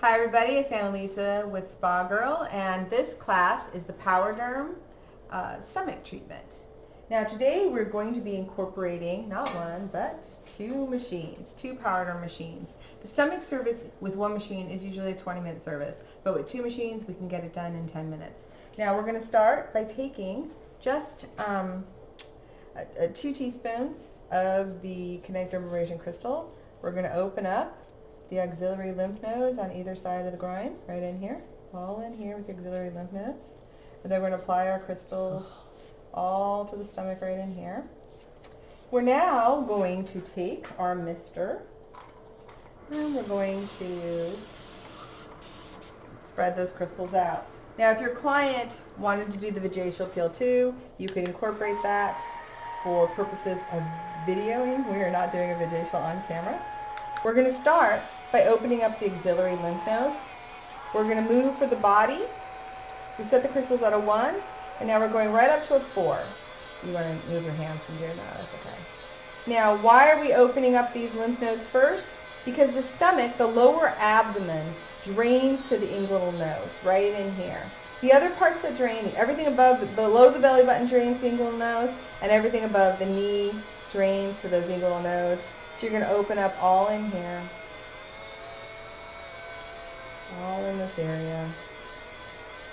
Hi everybody, it's Annalisa with Spa Girl, and this class is the PowerDerm stomach treatment. Now today we're going to be incorporating not one, but two machines, two PowerDerm machines. The stomach service with one machine is usually a 20-minute service, but with two machines we can get it done in 10 minutes. Now we're going to start by taking just 2 teaspoons of the kinetic dermabrasion crystal. We're going to open up the auxiliary lymph nodes on either side of the groin, right in here, all in here with the auxiliary lymph nodes. And then we're going to apply our crystals all to the stomach right in here. We're now going to take our mister and we're going to spread those crystals out. Now if your client wanted to do the vajacial peel too, you could incorporate that for purposes of videoing. We are not doing a vajacial on camera. We're going to start by opening up the auxiliary lymph nodes. We're going to move for the body. We set the crystals at a 1, and now we're going right up to a 4. You want to move your hands from here? No, that's okay. Now, why are we opening up these lymph nodes first? Because the stomach, the lower abdomen, drains to the inguinal nodes, right in here. The other parts that drain, everything below the belly button drains to the inguinal nodes, and everything above the knee drains to those inguinal nodes. So you're going to open up all in here, all in this area.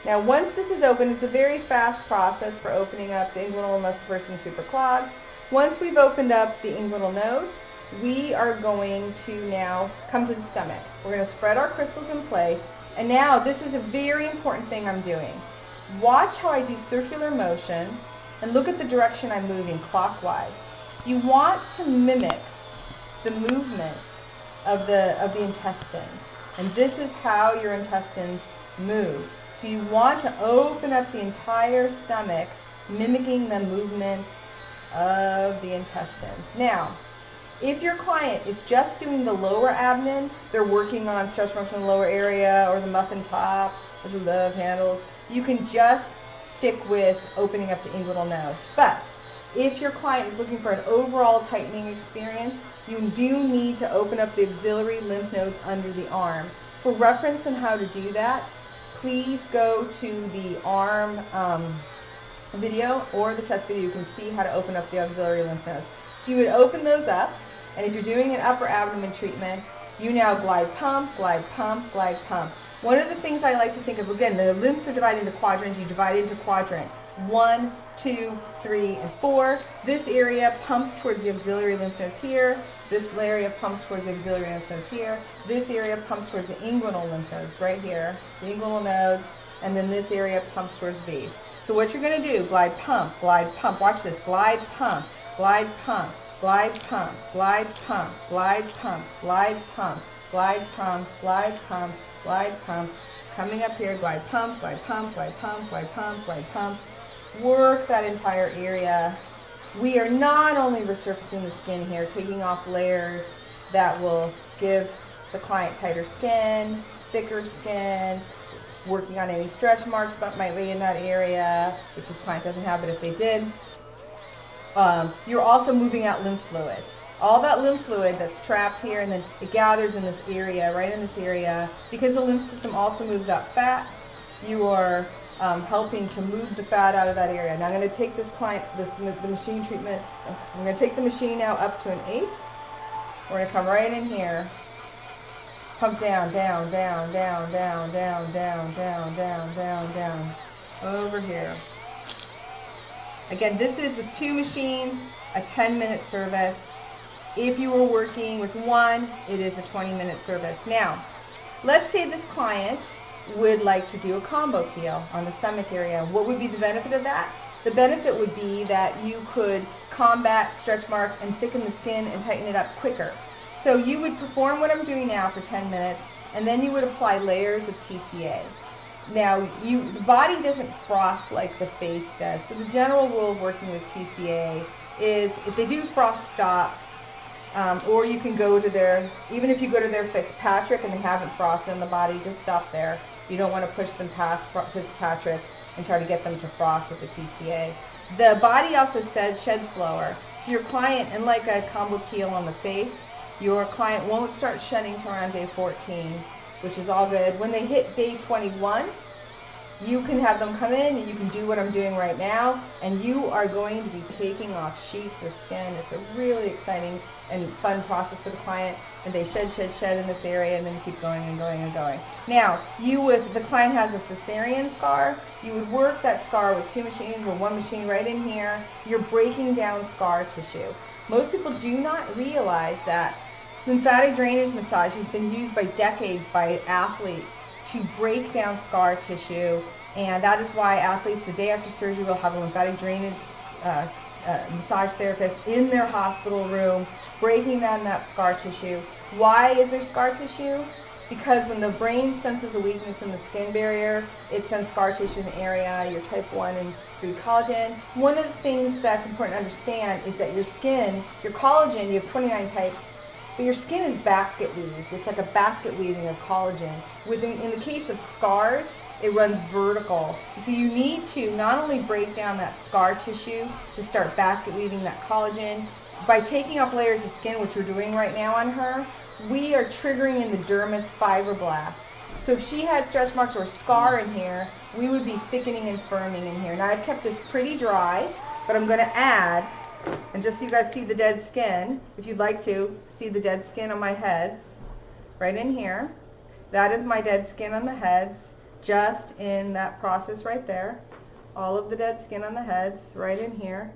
Now once this is open, it's a very fast process for opening up the inguinal unless the person is super clogged. Once we've opened up the inguinal nodes, we are going to now come to the stomach. We're going to spread our crystals in place, and now this is a very important thing I'm doing. Watch how I do circular motion and look at the direction I'm moving clockwise. You want to mimic the movement of the intestines, and this is how your intestines move. So you want to open up the entire stomach, mimicking the movement of the intestines. Now, if your client is just doing the lower abdomen, they're working on stretch marks in the lower area or the muffin top or the love handles, you can just stick with opening up the inguinal nodes. But if your client is looking for an overall tightening experience, you do need to open up the auxiliary lymph nodes under the arm. For reference on how to do that, please go to the arm video or the chest video. You can see how to open up the auxiliary lymph nodes. So you would open those up, and if you're doing an upper abdomen treatment, you now glide pump, glide pump, glide pump. One of the things I like to think of, again, the lymphs are divided into quadrants. You divide it into quadrant 1, 2, 3, and 4. This area pumps towards the auxiliary lymph nodes here. This area pumps towards the auxiliary lymph nodes here. This area pumps towards the inguinal lymph nodes right here, the inguinal nodes, and then this area pumps towards these. So what you're going to do, glide pump, watch this, glide pump, glide pump, glide pump, glide pump, glide pump, glide pump, glide pump, glide pump, glide pump, coming up here, glide pump, glide pump, glide pump, glide pump, glide pump. Work that entire area. We are not only resurfacing the skin here, taking off layers that will give the client tighter skin, thicker skin, working on any stretch marks that might be in that area, which this client doesn't have, but if they did. You're also moving out lymph fluid. All that lymph fluid that's trapped here, and then it gathers in this area, right in this area. Because the lymph system also moves out fat, you are helping to move the fat out of that area. Now I'm going to take this client, the machine treatment, I'm going to take the machine now up to an 8. We're going to come right in here, pump down, down, down, down, down, down, down, down, down, down, down, over here. Again, this is with 2 machines, a 10-minute service. If you were working with 1, it is a 20-minute service. Now, let's say this client would like to do a combo peel on the stomach area. What would be the benefit of that? The benefit would be that you could combat stretch marks and thicken the skin and tighten it up quicker. So you would perform what I'm doing now for 10 minutes, and then you would apply layers of TCA. Now, the body doesn't frost like the face does, so the general rule of working with TCA is if they do frost, stop. Or you can go to even if you go to their Fitzpatrick and they haven't frosted on the body, just stop there. You don't want to push them past Fitzpatrick and try to get them to frost with the TCA. The body also sheds slower. So your client, unlike a combo peel on the face, your client won't start shedding till around day 14. which is all good. When they hit day 21, you can have them come in and you can do what I'm doing right now, and you are going to be taking off sheets of skin. It's a really exciting and fun process for the client, and they shed in this area and then keep going and going and going. Now, if the client has a cesarean scar, you would work that scar with 2 machines or 1 machine right in here. You're breaking down scar tissue. Most people do not realize that lymphatic drainage massage has been used by decades by athletes to break down scar tissue, and that is why athletes the day after surgery will have a lymphatic drainage massage therapist in their hospital room breaking down that scar tissue. Why is there scar tissue? Because when the brain senses a weakness in the skin barrier, it sends scar tissue in the area, your type 1 and 3 collagen. One of the things that's important to understand is that your skin, your collagen, you have 29 types, but your skin is basket weaved. It's like a basket weaving of collagen. In the case of scars, it runs vertical. So you need to not only break down that scar tissue to start basket weaving that collagen, by taking off layers of skin, which we're doing right now on her, we are triggering in the dermis fibroblasts. So if she had stretch marks or scar in here, we would be thickening and firming in here. Now I've kept this pretty dry, but I'm going to add, and just so you guys see the dead skin, if you'd like to see the dead skin on my heads, right in here. That is my dead skin on the heads, just in that process right there. All of the dead skin on the heads, right in here.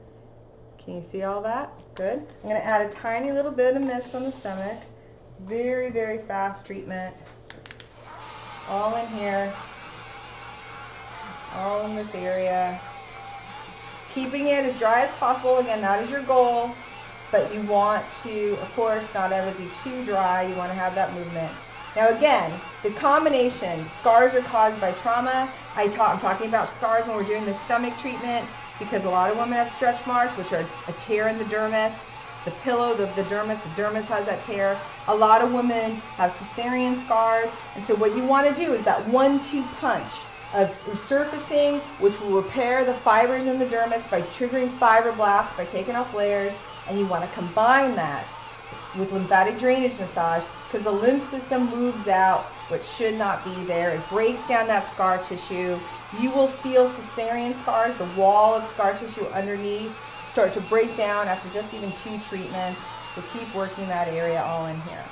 Can you see all that? Good. I'm going to add a tiny little bit of mist on the stomach. Very, very fast treatment. All in here. All in this area. Keeping it as dry as possible. Again, that is your goal. But you want to, of course, not ever be too dry. You want to have that movement. Now again, the combination, scars are caused by trauma. I'm talking about scars when we're doing the stomach treatment because a lot of women have stretch marks, which are a tear in the dermis. The pillow, the dermis has that tear. A lot of women have cesarean scars. And so what you want to do is that 1-2 punch of resurfacing, which will repair the fibers in the dermis by triggering fibroblasts, by taking off layers. And you want to combine that with lymphatic drainage massage because the lymph system moves out what should not be there. It breaks down that scar tissue. You will feel cesarean scars, the wall of scar tissue underneath, start to break down after just even 2 treatments. So keep working that area all in here.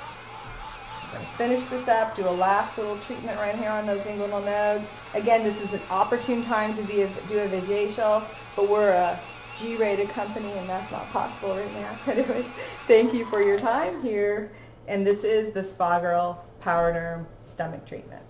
I'm going to finish this up, do a last little treatment right here on those inguinal nodes. Again, this is an opportune time to do a vajacial, but we're a G-rated company and that's not possible right now. Anyways, thank you for your time here. And this is the Spa Girl PowerDerm stomach treatment.